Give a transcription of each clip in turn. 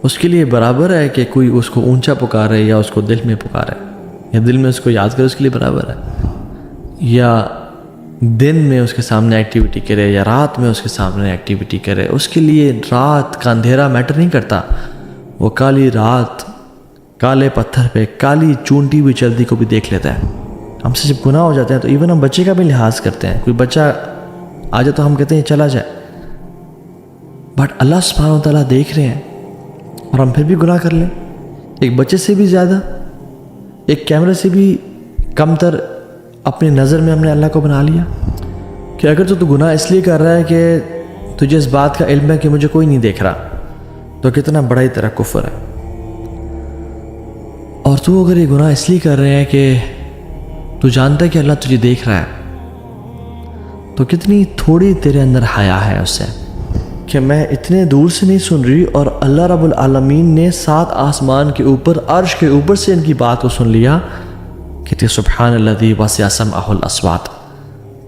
اس کے لیے برابر ہے کہ کوئی اس کو اونچا پکارے یا اس کو دل میں پکارے، یا دل میں اس کو یاد کرے، اس کے لیے برابر ہے، یا دن میں اس کے سامنے ایکٹیویٹی کرے یا رات میں اس کے سامنے ایکٹیویٹی کرے، اس کے لیے رات کا اندھیرا میٹر نہیں کرتا۔ وہ کالی رات کالے پتھر پہ کالی چونٹی ہوئی چلتی کو بھی دیکھ لیتا ہے۔ ہم سے جب گناہ ہو جاتے ہیں تو ایون ہم بچے کا بھی لحاظ کرتے ہیں، کوئی بچہ آ جائے تو ہم کہتے ہیں چلا جائے، بٹ اللہ سبحانہ و تعالیٰ دیکھ رہے ہیں اور ہم پھر بھی گناہ کر لیں، ایک بچے سے بھی زیادہ، ایک کیمرے سے بھی کم تر اپنی نظر میں ہم نے اللہ کو بنا لیا کہ اگر تو گناہ اس لیے کر رہا ہے کہ تجھے اس بات کا علم ہے کہ مجھے کوئی نہیں دیکھ رہا، تو کتنا بڑا ہی تیرا کفر ہے۔ اور تو اگر یہ گناہ اس لیے کر رہے ہیں کہ تو جانتا ہے کہ اللہ تجھے دیکھ رہا ہے، تو کتنی تھوڑی تیرے اندر حیا ہے اس سے کہ میں اتنے دور سے نہیں سن رہی، اور اللہ رب العالمین نے 7 آسمان کے اوپر عرش کے اوپر سے ان کی بات کو سن لیا کہ سبحان الذی وسع سمعہ الاصوات،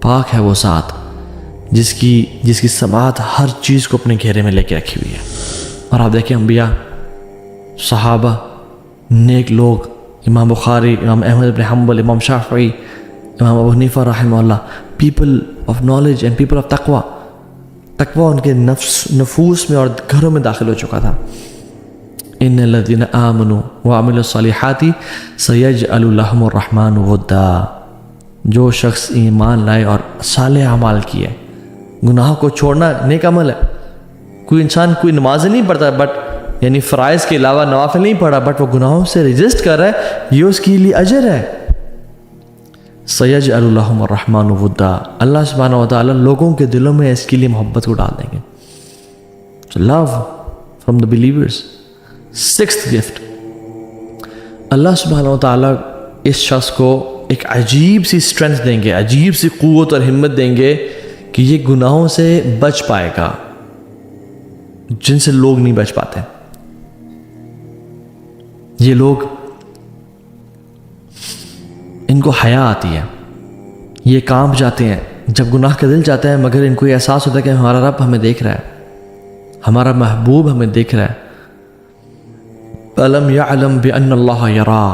پاک ہے وہ ذات جس کی سماعت ہر چیز کو اپنے گھیرے میں لے کے رکھی ہوئی ہے۔ اور آپ دیکھیں انبیاء، صحابہ، نیک لوگ، امام بخاری، امام احمد بن حنبل، امام شافعی، امام ابو حنیفہ رحمہ اللہ، people of knowledge and people of تقوی ان کے نفوس میں اور گھروں میں داخل ہو چکا تھا۔ ان الذین آمنوا وعملوا الصالحات سیجعل لهم الرحمن ودا، جو شخص ایمان لائے اور صالح اعمال کیے، گناہوں کو چھوڑنا نیک عمل ہے۔ کوئی انسان کوئی نماز نہیں پڑھتا، بٹ یعنی فرائض کے علاوہ نوافل نہیں پڑھا، بٹ وہ گناہوں سے ریزسٹ کر رہا ہے، یہ اس کے لیے اجر ہے۔ سیجعل لهم الرحمن ودا، اللہ سبحانہ و تعالیٰ لوگوں کے دلوں میں اس کے لیے محبت کو ڈال دیں گے۔ So love from the believers۔ 6th gift، اللہ سبحانہ و تعالیٰ اس شخص کو ایک عجیب سی اسٹرینتھ دیں گے، عجیب سی قوت اور ہمت دیں گے کہ یہ گناہوں سے بچ پائے گا جن سے لوگ نہیں بچ پاتے۔ یہ لوگ، ان کو حیا آتی ہے، یہ کانپ جاتے ہیں جب گناہ کا دل جاتا ہے، مگر ان کو یہ احساس ہوتا ہے کہ ہمارا رب ہمیں دیکھ رہا ہے، ہمارا محبوب ہمیں دیکھ رہا ہے۔ أَلَمْ يَعْلَمْ بِأَنَّ اللَّهَ يَرَى،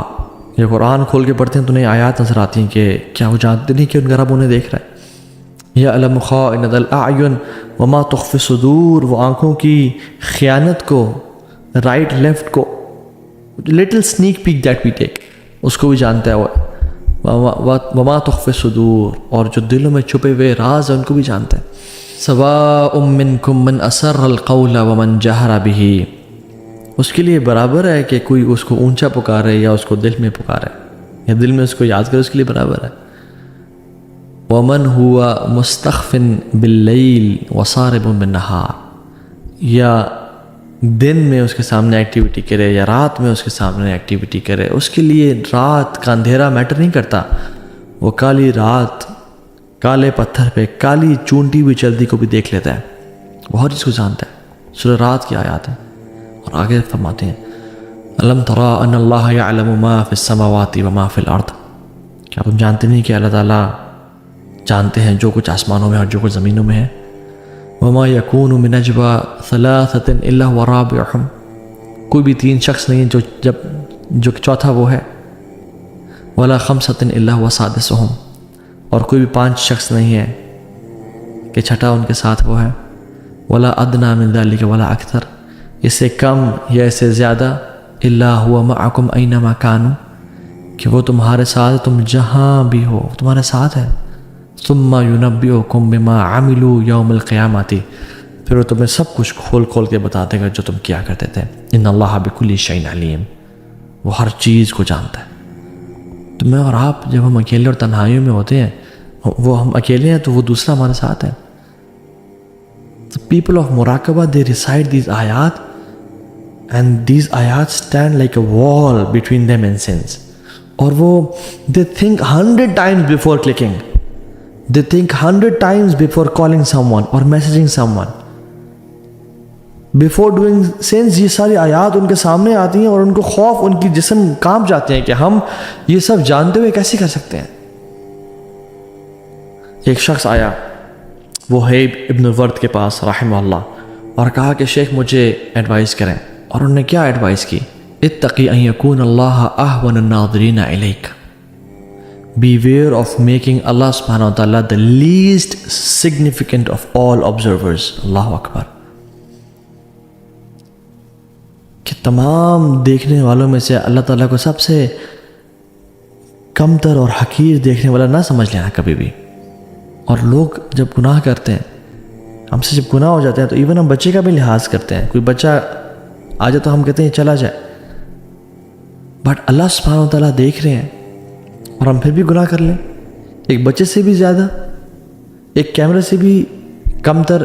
یہ قرآن کھول کے پڑھتے ہیں تو انہیں آیات نظر آتی ہیں کہ کیا وہ جانتے نہیں کہ ان کا رب انہیں دیکھ رہا ہے۔ يَعْلَمُ خَائِنَةَ الْأَعْيُنِ وَمَا تُخْفِي الصُّدُورُ، وہ آنکھوں کی خیانت کو، رائٹ لیفٹ کو، little sneak peek that we take, اس کو بھی جانتا ہے۔ وَمَا تُخْفِي الصُّدُورُ، اور جو دلوں میں چھپے ہوئے راز ہیں ان کو بھی جانتا ہے۔ سَوَاءٌ مِّنكُم مَّنْ أَسَرَّ الْقَوْلَ وَمَنْ جَهَرَ بِهِ، اس کے لیے برابر ہے کہ کوئی اس کو اونچا پکارے یا اس کو دل میں پکارے، یا دل میں اس کو یاد کرے، اس کے لیے برابر ہے۔ وَمَنْ هُوَ مُسْتَخْفٍ بِاللَّيْلِ وَصَارِبٌ بِالنَّهَارِ، یا دن میں اس کے سامنے ایکٹیویٹی کرے یا رات میں اس کے سامنے ایکٹیویٹی کرے، اس کے لیے رات کا اندھیرا میٹر نہیں کرتا۔ وہ کالی رات کالے پتھر پہ کالی چونٹی ہوئی چلتی کو بھی دیکھ لیتا ہے، وہ ہر چیز کو جانتا ہے۔ سورہ رات کی آیات ہیں، اور آگے فرماتے ہیں أَلَمْ تَرَى أَنَّ اللَّهَ يَعْلَمُ مَا فِي السَّمَاوَاتِ وَمَا فِي الْأَرْضِ، کیا تم جانتے نہیں کہ اللہ تعالیٰ جانتے ہیں جو کچھ آسمانوں میں اور جو کچھ زمینوں میں ہے۔ وَمَا يَكُونُ مِن نَجْوَىٰ ثَلَاثَةٍ إِلَّا هُوَ رَابِعُهُمْ، کوئی بھی 3 شخص نہیں ہے جو چوتھا وہ ہے۔ وَلَا خَمْسَةٍ إِلَّا هُوَ سَادِسُهُمْ، اور کوئی بھی 5 شخص نہیں ہے کہ چھٹا ان کے ساتھ وہ ہے۔ وَلَا أَدْنَىٰ مِن ذَلِكَ وَلَا أَكْثَرَ، اس سے کم یا اس سے زیادہ۔ إِلَّا هُوَ مَعَكُمْ أَيْنَمَا كَانُوا، کہ وہ تمہارے ساتھ، تم جہاں بھی ہو تمہارے ساتھ ہے۔ ثُمَّ يُنَبِّئُكُم بِمَا عَمِلُوا يَوْمَ الْقِيَامَةِ، پھر وہ تمہیں سب کچھ کھول کے بتا دے گا جو تم کیا کرتے تھے۔ إِنَّ اللَّهَ بِكُلِّ شَيْءٍ عَلِيمٌ، وہ ہر چیز کو جانتا ہے۔ تو میں اور آپ جب ہم اکیلے اور تنہائیوں میں ہوتے ہیں، وہ ہم اکیلے ہیں تو وہ دوسرا ہمارے ساتھ ہے۔ The people of Muraqabah, they recite these ayat, and these ayat stand like a wall between them and sins. اور وہ they think 100 times before clicking. They think 100 times before calling someone or messaging someone. Before doing sins، یہ ساری آیات ان کے سامنے آتی ہیں اور ان کو خوف، ان کی جسم کانپ جاتے ہیں کہ ہم یہ سب جانتے ہوئے کیسے کر سکتے ہیں۔ ایک شخص آیا وہیب ابن ورد کے پاس رحمہ اللہ اور کہا کہ شیخ مجھے ایڈوائز کریں، اور انہوں نے کیا ایڈوائز کی؟ اتقی ان یکون اللہ اہون الناظرین الیک، beware of making Allah subhanahu wa ta'ala the least significant of all observers. اللہ اکبر، کہ تمام دیکھنے والوں میں سے اللہ تعالیٰ کو سب سے کم تر اور حقیر دیکھنے والا نہ سمجھ لینا کبھی بھی۔ اور لوگ جب گناہ کرتے ہیں، ہم سے جب گناہ ہو جاتے ہیں تو ایون ہم بچے کا بھی لحاظ کرتے ہیں، کوئی بچہ آ جائے تو ہم کہتے ہیں چلا جائے، بٹ اللہ سبحانہ و تعالیٰ دیکھ رہے ہیں اور ہم پھر بھی گناہ کر لیں، ایک بچے سے بھی زیادہ، ایک کیمرے سے بھی کم تر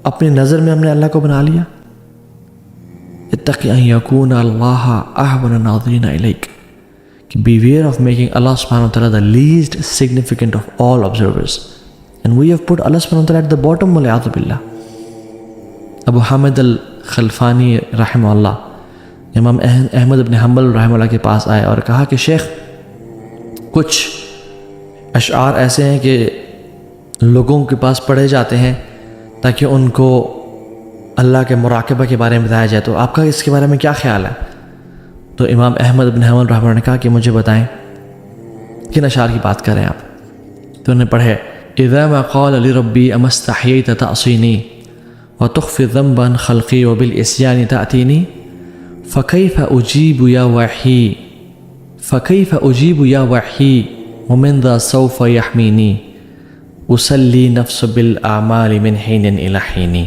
اپنی نظر میں ہم نے اللہ کو بنا لیا۔ اتقی ان یکون اللہ اہون الناظرین الیک، کہ beware of making Allah subhanahu wa ta'ala the least significant of all observers. And we have put Allah subhanahu wa ta'ala at the bottom والعیاذ باللہ۔ ابو حامد الخلفانی رحمہ اللہ امام احمد بن حنبل رحمہ اللہ کے پاس آئے اور کہا کہ شیخ، کچھ اشعار ایسے ہیں کہ لوگوں کے پاس پڑھے جاتے ہیں تاکہ ان کو اللہ کے مراقبہ کے بارے میں بتایا جائے، تو آپ کا اس کے بارے میں کیا خیال ہے؟ تو امام احمد بن حنبل رحمہ اللہ نے کہا کہ مجھے بتائیں کن اشعار کی بات کر رہے ہیں آپ؟ تو انہوں نے پڑھے اذا ما قال لربی اما استحییت تعصینی وتخفی ذنبا خلقی وبالعصیان تأتینی فکیف اجیب یا وحی فکیف اجیب یا وحی ومن ذا سوف یحمینی اسلی نفس بالاعمال من حین الی حین۔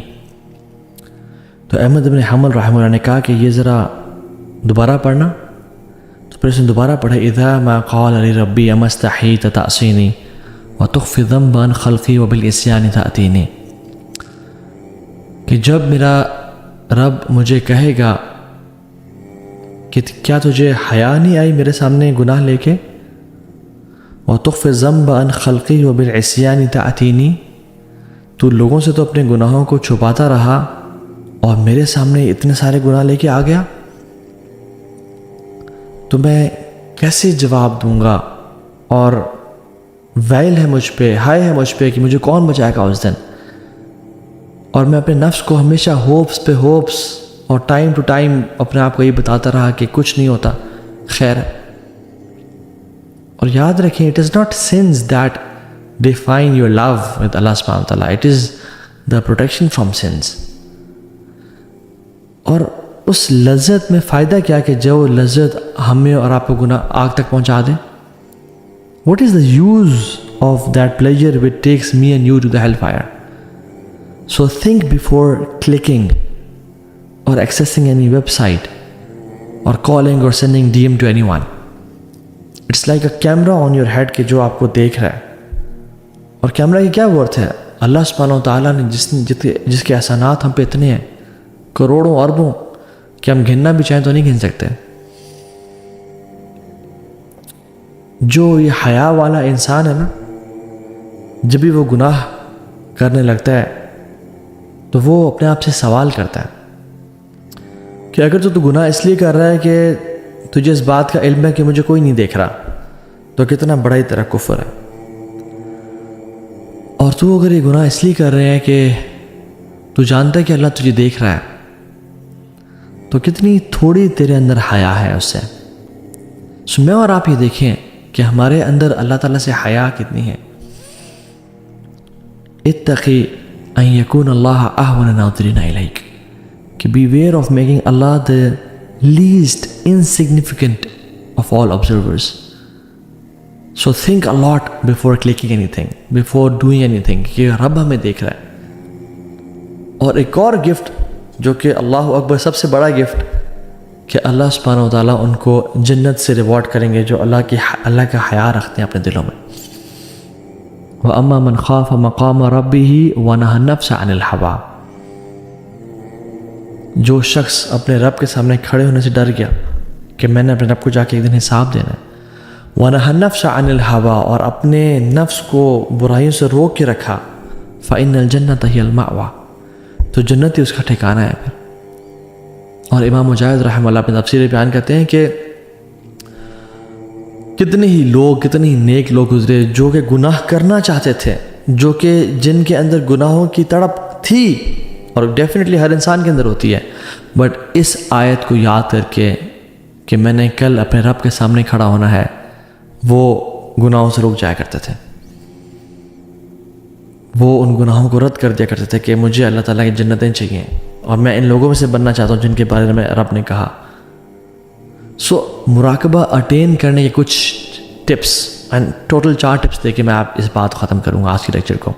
تو احمد بن حنبل رحمہ اللہ نے کہا کہ یہ ذرا دوبارہ پڑھنا، تو پھر اس نے دوبارہ پڑھا اذا ما قال لربی اما استحییت تعصینی وتخفی ذنبا خلقی وبالعصیان تأتینی، کہ جب میرا رب مجھے کہے گا کہ کیا تجھے حیا نہیں آئی میرے سامنے گناہ لے کے، وتخفی ذنبا خلقی وبالعصیان تأتینی، تو لوگوں سے تو اپنے گناہوں کو چھپاتا رہا اور میرے سامنے اتنے سارے گناہ لے کے آ گیا، تو میں کیسے جواب دوں گا؟ اور ویل ہے مجھ پہ، ہائے ہے مجھ پہ کہ مجھے کون بچائے گا اس دن۔ اور میں اپنے نفس کو ہمیشہ ہوپس پہ ہوپس اور ٹائم ٹو ٹائم اپنے آپ کو یہ بتاتا رہا کہ کچھ نہیں ہوتا، خیر ہے۔ اور یاد رکھیں it is not sins that define your love with Allah سبحانہ و تعالیٰ، it is the protection from sins. اور اس لذت میں فائدہ کیا کہ جو لذت ہمیں اور آپ کو گناہ آگ تک پہنچا دے؟ What is the use of that pleasure which takes me and you to the hell fire? So think before clicking or accessing any website or calling or sending DM to anyone. It's like a camera on your head کہ جو آپ کو دیکھ رہا ہے، اور camera کی کیا ورتھ ہے؟ اللہ سبحانہ و تعالیٰ نے جس کے احسانات ہم پہ اتنے ہیں، کروڑوں اربوں، کہ ہم گننا بھی چاہیں تو نہیں گن سکتے۔ جو یہ حیا والا انسان ہے نا، جب بھی وہ گناہ کرنے لگتا ہے تو وہ اپنے آپ سے سوال کرتا ہے کہ اگر تو گناہ اس لیے کر رہا ہے کہ تجھے اس بات کا علم ہے کہ مجھے کوئی نہیں دیکھ رہا، تو کتنا بڑا ہی تیرا کفر ہے۔ اور تو اگر یہ گناہ اس لیے کر رہے ہیں کہ تو جانتا ہے کہ اللہ تجھے دیکھ رہا ہے، تو کتنی تھوڑی تیرے اندر حیا ہے اس سے۔ سو میں اور آپ یہ دیکھیں کہ ہمارے اندر اللہ تعالیٰ سے حیا کتنی ہے۔ اتقی ان یکون اللہ اہون الناظرین الیک، کہ beware of making Allah the least insignificant of all observers. So think a lot before clicking anything, before doing anything، کہ رب ہمیں دیکھ رہا ہے۔ اور ایک اور گفٹ جو کہ اللہ اکبر سب سے بڑا گفٹ، کہ اللہ سبحانہ و تعالیٰ ان کو جنت سے ریوارڈ کریں گے جو اللہ کا حیا رکھتے ہیں اپنے دلوں میں۔ وَأَمَّا مَنْ خَافَ مَقَامَ رَبِّهِ وَنَهَى النَّفْسَ عَنِ الْهَوَىٰ، جو شخص اپنے رب کے سامنے کھڑے ہونے سے ڈر گیا کہ میں نے اپنے رب کو جا کے ایک دن حساب دینا ہے، وَنَهَى النَّفْسَ عَنِ الْهَوَىٰ، اور اپنے نفس کو برائیوں سے روک کے رکھا، فَإِنَّ الْجَنَّةَ هِيَ الْمَأْوَىٰ، تو جنت ہی اس کا ٹھکانہ ہے پھر۔ اور امام مجاہد رحمہ اللہ اپنے تفسیر بیان کرتے ہیں کہ کتنے ہی لوگ، کتنے ہی نیک لوگ گزرے جو کہ گناہ کرنا چاہتے تھے، جو کہ جن کے اندر گناہوں کی تڑپ تھی، اور ڈیفینیٹلی ہر انسان کے اندر ہوتی ہے، بٹ اس آیت کو یاد کر کے کہ میں نے کل اپنے رب کے سامنے کھڑا ہونا ہے، وہ گناہوں سے رک جایا کرتے تھے، وہ ان گناہوں کو رد کر دیا کرتے تھے کہ مجھے اللہ تعالیٰ کی جنتیں چاہیے اور میں ان لوگوں میں سے بننا چاہتا ہوں جن کے بارے میں رب نے کہا۔ مراقبہ اٹین کرنے کے کچھ ٹپس، اینڈ ٹوٹل 4 ٹپس دے کے میں آپ اس بات ختم کروں گا آج کی لیکچر کو۔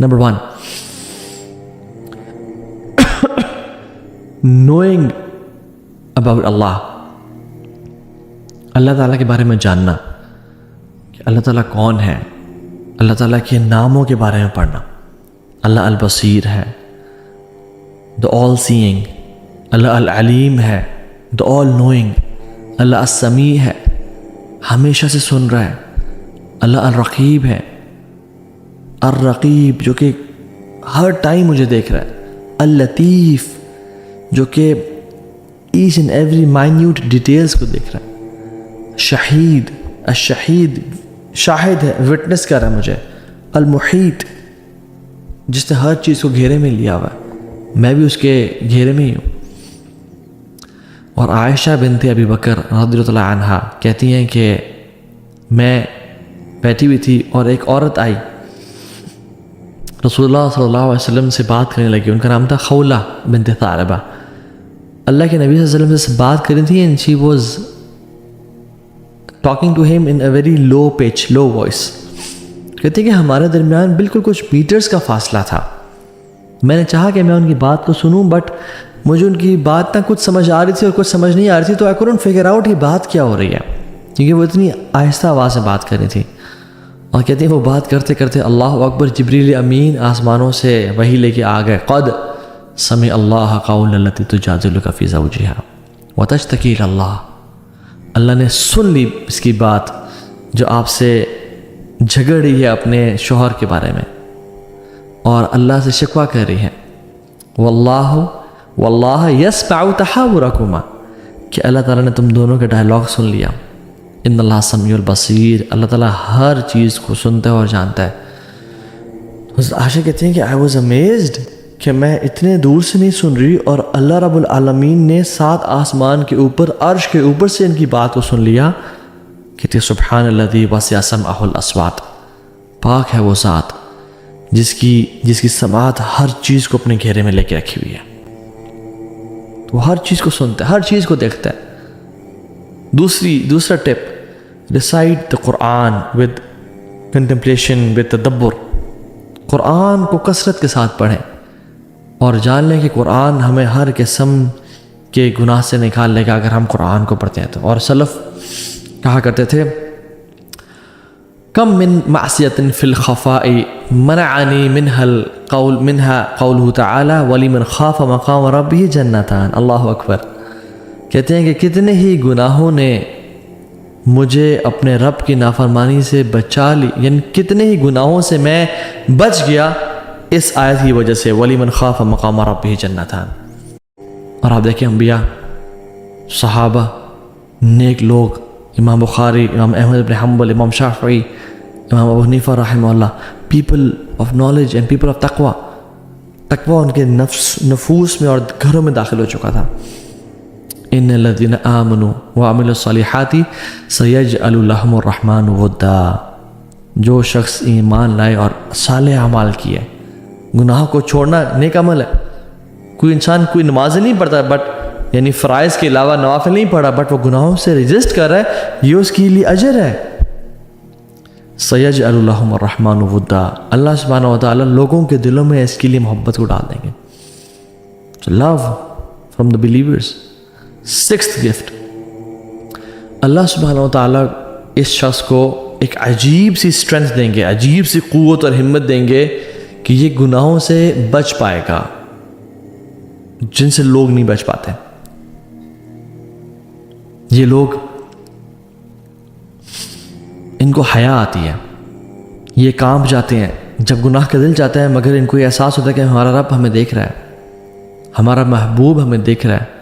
نمبر 1، نوئنگ اباؤٹ اللہ تعالیٰ کے بارے میں جاننا کہ اللہ تعالیٰ کون ہے، اللہ تعالیٰ کے ناموں کے بارے میں پڑھنا۔ اللہ البصیر ہے، the all seeing، اللہ العلیم ہے، the all knowing، اللہ السمیع ہے، ہمیشہ سے سن رہا ہے، اللہ الرقیب ہے، الرقیب جو کہ ہر ٹائم مجھے دیکھ رہا ہے، اللطیف جو کہ each and every minute details کو دیکھ رہا ہے، شہید، الشہید شاہد ہے، وٹنس کر رہا ہے مجھے، المحیط جس نے ہر چیز کو گھیرے میں لیا ہوا ہے، میں بھی اس کے گھیرے میں ہی ہوں۔ اور عائشہ بنت ابی بکر رضی اللہ عنہا کہتی ہیں کہ میں بیٹھی ہوئی تھی اور ایک عورت آئی، رسول اللہ صلی اللہ علیہ وسلم سے بات کرنے لگی، ان کا نام تھا خولہ بنت ثعلبہ۔ اللہ کے نبی صلی اللہ علیہ وسلم سے بات کر رہی تھی، and she was talking to him in a very low pitch, low voice۔ کہتے ہیں کہ ہمارے درمیان بالکل کچھ میٹرز کا فاصلہ تھا، میں نے چاہا کہ میں ان کی بات کو سنوں، بٹ مجھے ان کی بات نہ کچھ سمجھ آ رہی تھی اور کچھ سمجھ نہیں آ رہی تھی، تو I couldn't figure out یہ بات کیا ہو رہی ہے، کیونکہ وہ اتنی آہستہ آواز سے بات کر رہی تھی۔ اور کہتے ہیں وہ بات کرتے کرتے اللہ اکبر، جبریل امین آسمانوں سے وحی لے کے آ گئے، قد سمع اللہ قول التی تجادلک فی زوجہا وتشتکی الی اللہ، اللہ نے سن لی اس کی بات جو آپ سے جھگڑ رہی ہے اپنے شوہر کے بارے میں اور اللہ سے شکوہ کر رہی ہے، واللہ یسمع تحاورکما، کہ اللہ تعالیٰ نے تم دونوں کے ڈائلاگ سن لیا، ان اللہ سمیع البصیر، اللہ تعالیٰ ہر چیز کو سنتا ہے اور جانتا ہے۔ عائشہ کہتے ہیں کہ I was amazed کہ میں اتنے دور سے نہیں سن رہی اور اللہ رب العالمین نے 7 آسمان کے اوپر عرش کے اوپر سے ان کی بات کو سن لیا۔ کہتے ہیں سبحان الذی وسع سمعہ الاصوات، پاک ہے وہ ذات جس کی سماعت ہر چیز کو اپنے گھیرے میں لے کے رکھی ہوئی ہے، تو وہ ہر چیز کو سنتا ہے، ہر چیز کو دیکھتا ہے۔ دوسرا tip, recite the Quran with contemplation, with تدبر، قرآن کو کثرت کے ساتھ پڑھیں اور جان لیں کہ قرآن ہمیں ہر قسم کے گناہ سے نکال لے گا اگر ہم قرآن کو پڑھتے ہیں تو۔ اور سلف کہا کرتے تھے کم من معصیت فی الخفاء منعنی منها قوله تعالی ولمن خاف مقام ربہ جنتان، اللہ اکبر۔ کہتے ہیں کہ کتنے ہی گناہوں نے مجھے اپنے رب کی نافرمانی سے بچا لی، یعنی کتنے ہی گناہوں سے میں بچ گیا اس آیت کی وجہ سے، وَلِمَنْ خَافَ مَقَامَ رَبِّهِ جَنَّتَانِ۔ اور آپ دیکھیں انبیاء، صحابہ، نیک لوگ، امام بخاری، امام احمد بن حنبل، امام شافعی، امام ابو حنیفہ رحمہ اللہ، people of knowledge and people of تقوی، تقوی ان کے نفوس میں اور گھروں میں داخل ہو چکا تھا۔ ان الذین آمنوا وعملوا الصالحات سیجعل لهم الرحمن ودا، جو شخص ایمان لائے اور صالح اعمال کیے، گناہوں کو چھوڑنا نیک عمل ہے۔ کوئی انسان کوئی نماز نہیں پڑھتا، بٹ یعنی فرائض کے علاوہ نوافل نہیں پڑھا، بٹ وہ گناہوں سے ریزسٹ کر رہا ہے، یہ اس کے لیے اجر ہے۔ سیجعل لهم الرحمن ودا، اللہ سبحانہ و تعالیٰ لوگوں کے دلوں میں اس کے لیے محبت کو ڈال دیں گے۔ Love from the believers. 6th gift, Allah سبحانہ و تعالیٰ اس شخص کو ایک عجیب سی اسٹرینتھ دیں گے، عجیب سی قوت اور ہمت دیں گے کہ یہ گناہوں سے بچ پائے گا جن سے لوگ نہیں بچ پاتے۔ یہ لوگ، ان کو حیا آتی ہے، یہ کانپ جاتے ہیں جب گناہ کا دل جاتا ہے، مگر ان کو یہ احساس ہوتا ہے کہ ہمارا رب ہمیں دیکھ رہا ہے، ہمارا محبوب ہمیں دیکھ رہا ہے۔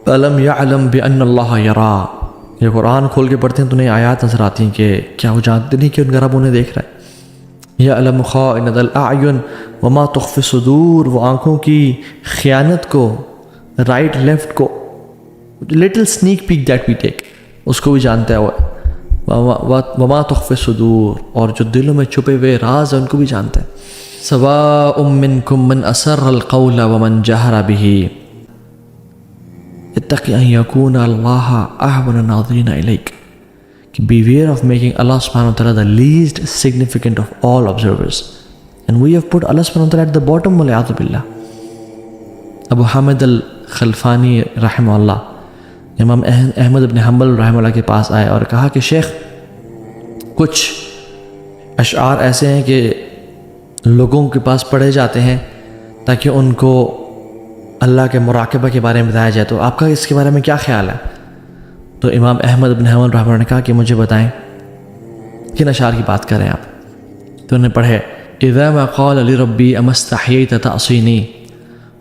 أَلَمْ يَعْلَمْ بِأَنَّ اللَّهَ يَرَى، یہ قرآن کھول کے پڑھتے ہیں تو انہیں آیات نظر آتی ہیں کہ کیا وہ جانتے نہیں کہ ان کا رب انہیں دیکھ رہا ہے۔ یعلم خائنۃ الاعین وما تخفی الصدور، وہ آنکھوں کی خیانت کو، رائٹ لیفٹ کو، little sneak peek that we take, اس کو بھی جانتا ہے وہ، وما تخفی الصدور، اور جو دلوں میں چھپے ہوئے راز ہیں ان کو بھی جانتا ہے۔ سواء منکم من اسر القول ومن جہر بہ اتق ان یکون اللہ احون الناظرین الیک، کہ beware of making Allah subhanahu wa ta'ala the least significant of all observers, and we have put Allah subhanahu wa ta'ala at the bottom والعیاذ باللہ۔ ابو حامد الخلفانی رحمہ اللہ امام احمد بن حنبل رحمہ اللہ کے پاس آئے اور کہا کہ شیخ، کچھ اشعار ایسے ہیں کہ لوگوں کے پاس پڑھے جاتے ہیں تاکہ ان کو اللہ کے مراقبہ کے بارے میں بتایا جائے، تو آپ کا اس کے بارے میں کیا خیال ہے؟ تو امام احمد بن حنبل رحمہ اللہ نے کہا کہ مجھے بتائیں کن اشعار کی بات کر رہے ہیں آپ؟ تو انہوں نے پڑھے اذا ما قال لربی اما استحییت تعصینی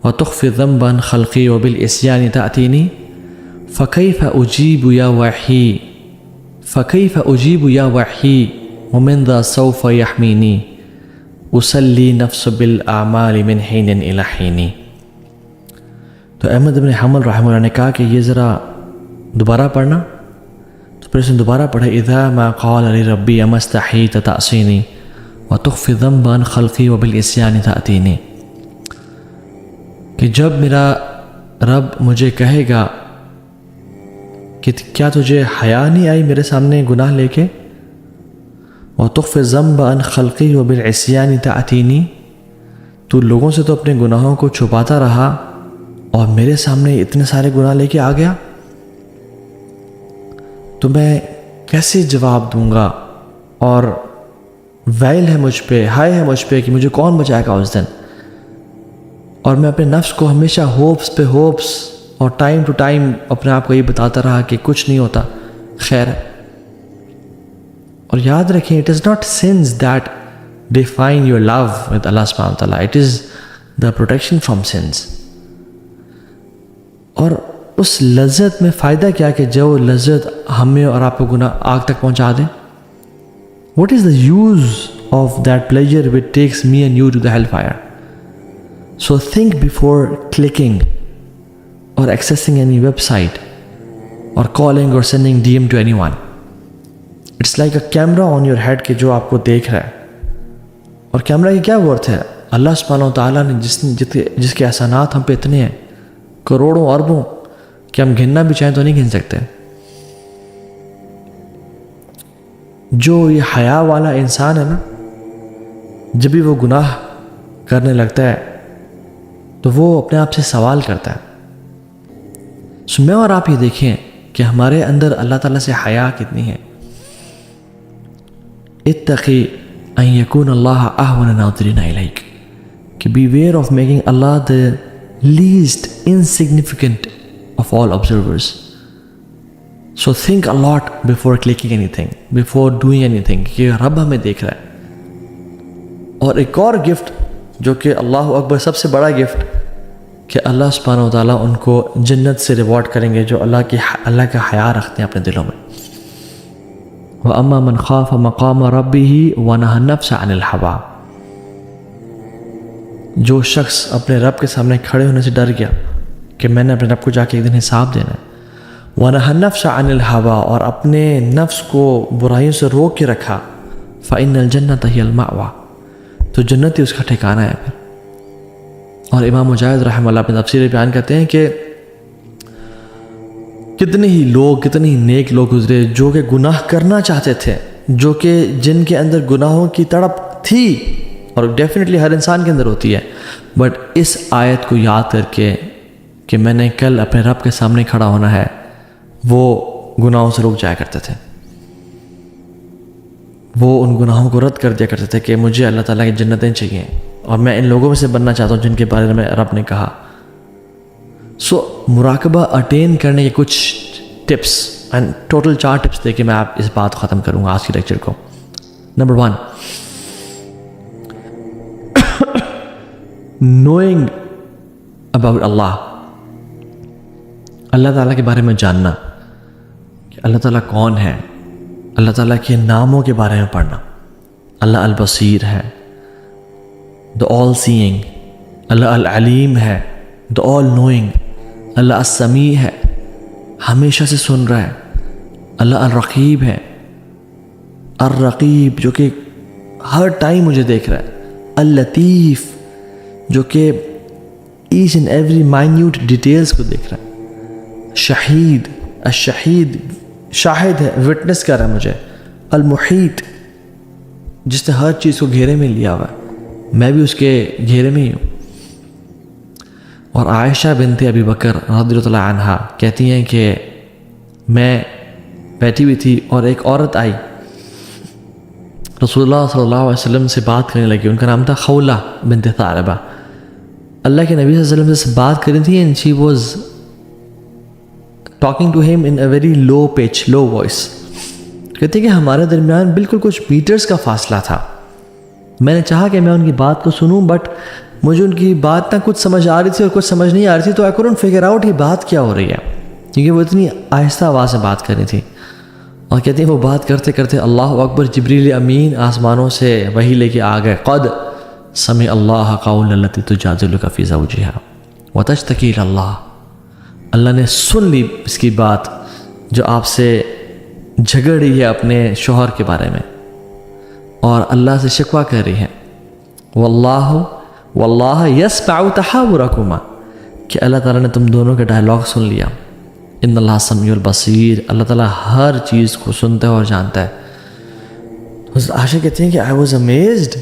وتخفی ذنبا خلقی وبالعصیان تأتینی فکیف اجیب یا وحی فکیف اجیب یا وحی ومن ذا سوف یحمینی اسلی نفس بالاعمال من حین الی حین۔ تو احمد بن حنبل رحمہ اللہ نے کہا کہ یہ ذرا دوبارہ پڑھنا، تو پھر اس نے دوبارہ پڑھا اذا ما قال لربی اما استحییت تعصینی وتخفی ذنبا خلقی وبالعصیان تأتینی، کہ جب میرا رب مجھے کہے گا کہ کیا تجھے حیا نہیں آئی میرے سامنے گناہ لے کے، وتخفی ذنبا خلقی وبالعصیان تأتینی، تو لوگوں سے تو اپنے گناہوں کو چھپاتا رہا اور میرے سامنے اتنے سارے گناہ لے کے آ گیا، تو میں کیسے جواب دوں گا؟ اور ویل ہے مجھ پہ، ہائے ہے مجھ پہ کہ مجھے کون بچائے گا اس دن۔ اور میں اپنے نفس کو ہمیشہ ہوپس پہ ہوپس اور ٹائم ٹو ٹائم اپنے آپ کو یہ بتاتا رہا کہ کچھ نہیں ہوتا، خیر ہے۔ اور یاد رکھیں it is not sins that define your love with Allah سبحانہ و تعالیٰ، it is the protection from sins. اور اس لذت میں فائدہ کیا کہ جو لذت ہمیں اور آپ کو گناہ آگ تک پہنچا دیں؟ What is the use of that pleasure which takes me and you to the hell fire? So think before clicking or accessing any website or calling or sending D M to anyone. It's like a camera on your head کہ جو آپ کو دیکھ رہا ہے، اور camera کی کیا ورتھ ہے؟ اللہ سبحانہ و تعالیٰ نے جس کے احسانات ہم پہ اتنے ہیں، کروڑوں اربوں، کہ ہم گننا بھی چاہیں تو نہیں گن سکتے۔ جو یہ حیا والا انسان ہے نا، جب بھی وہ گناہ کرنے لگتا ہے تو وہ اپنے آپ سے سوال کرتا ہے۔ سو میں اور آپ یہ دیکھیں کہ ہمارے اندر اللہ تعالیٰ سے حیا کتنی ہے۔ اتقی ان یکون اللہ احون الناظرین الیک، کہ beware of making Allah the least insignificant of all observers. So think a lot before clicking anything, before doing anything، کہ رب ہمیں دیکھ رہا ہے۔ اور ایک اور گفٹ جو کہ اللہ اکبر سب سے بڑا گفٹ، کہ اللہ سبحانہ و تعالیٰ ان کو جنت سے ریوارڈ کریں گے جو اللہ کا حیا رکھتے ہیں اپنے دلوں میں۔ وَأَمَّا مَنْ خَافَ مَقَامَ رَبِّهِ وَنَهَى النَّفْسَ عَنِ الْهَوَىٰ، جو شخص اپنے رب کے سامنے کھڑے ہونے سے ڈر گیا کہ میں نے اپنے رب کو جا کے ایک دن حساب دینا ہے، وَنَهَى النَّفْسَ عَنِ الْهَوَىٰ، اور اپنے نفس کو برائیوں سے روک کے رکھا، فَإِنَّ الْجَنَّةَ هِيَ الْمَأْوَىٰ، تو جنت ہی اس کا ٹھکانہ ہے پھر۔ اور امام مجاہد رحمہ اللہ اپنے تفسیر بیان کرتے ہیں کہ کتنے ہی لوگ، کتنے ہی نیک لوگ گزرے جو کہ گناہ کرنا چاہتے تھے، جو کہ جن کے اندر گناہوں کی تڑپ تھی، اور ڈیفینیٹلی ہر انسان کے اندر ہوتی ہے، بٹ اس آیت کو یاد کر کے کہ میں نے کل اپنے رب کے سامنے کھڑا ہونا ہے، وہ گناہوں سے رک جایا کرتے تھے، وہ ان گناہوں کو رد کر دیا کرتے تھے کہ مجھے اللہ تعالیٰ کی جنتیں چاہیے، اور میں ان لوگوں میں سے بننا چاہتا ہوں جن کے بارے میں رب نے کہا۔ سو مراقبہ اٹین کرنے کے کچھ ٹپس، اینڈ ٹوٹل 4 ٹپس دے کے میں آپ اس بات ختم کروں گا آج کی لیکچر کو۔ نمبر 1، نوئنگ اباؤٹ اللہ، اللہ تعالیٰ کے بارے میں جاننا کہ اللہ تعالیٰ کون ہے، اللہ تعالیٰ کے ناموں کے بارے میں پڑھنا۔ اللہ البصیر ہے، the all seeing، اللہ العلیم ہے، the all knowing، اللہ السمیع ہے، ہمیشہ سے سن رہا ہے، اللہ الرقیب ہے، الرقیب جو کہ ہر ٹائم مجھے دیکھ رہا ہے، اللطیف جو کہ each and every minute details کو دیکھ رہا ہے، شہید، الشہید شاہد ہے، وٹنس کر رہا ہے مجھے، المحیط جس نے ہر چیز کو گھیرے میں لیا ہوا ہے، میں بھی اس کے گھیرے میں ہی ہوں۔ اور عائشہ بنت ابی بکر رضی اللہ عنہا کہتی ہیں کہ میں بیٹھی ہوئی تھی اور ایک عورت آئی، رسول اللہ صلی اللہ علیہ وسلم سے بات کرنے لگی، ان کا نام تھا خولہ بنت ثعلبہ۔ اللہ کے نبی صلی اللہ علیہ وسلم سے بات کر رہی تھی and she was talking to him in a very low pitch, low voice۔ کہتے ہیں کہ ہمارے درمیان بالکل کچھ میٹرز کا فاصلہ تھا، میں نے چاہا کہ میں ان کی بات کو سنوں بٹ مجھے ان کی بات نہ کچھ سمجھ آ رہی تھی اور کچھ سمجھ نہیں آ رہی تھی، تو I couldn't figure out یہ بات کیا ہو رہی ہے، کیونکہ وہ اتنی آہستہ آواز سے بات کر رہی تھی۔ اور کہتے ہیں وہ بات کرتے کرتے اللہ اکبر، جبریل امین آسمانوں سے وحی لے کے آ گئے، قد سمع اللہ قول التی تجادلک فی زوجہا وتشتکی الی اللہ، اللہ نے سن لی اس کی بات جو آپ سے جھگڑ رہی ہے اپنے شوہر کے بارے میں اور اللہ سے شکوہ کر رہی ہے، واللہ یسمع تحاورکما، کہ اللہ تعالیٰ نے تم دونوں کے ڈائلاگ سن لیا، ان اللہ سمیع البصیر، اللہ تعالیٰ ہر چیز کو سنتا ہے اور جانتا ہے۔ عائشہ کہتے ہیں کہ I was amazed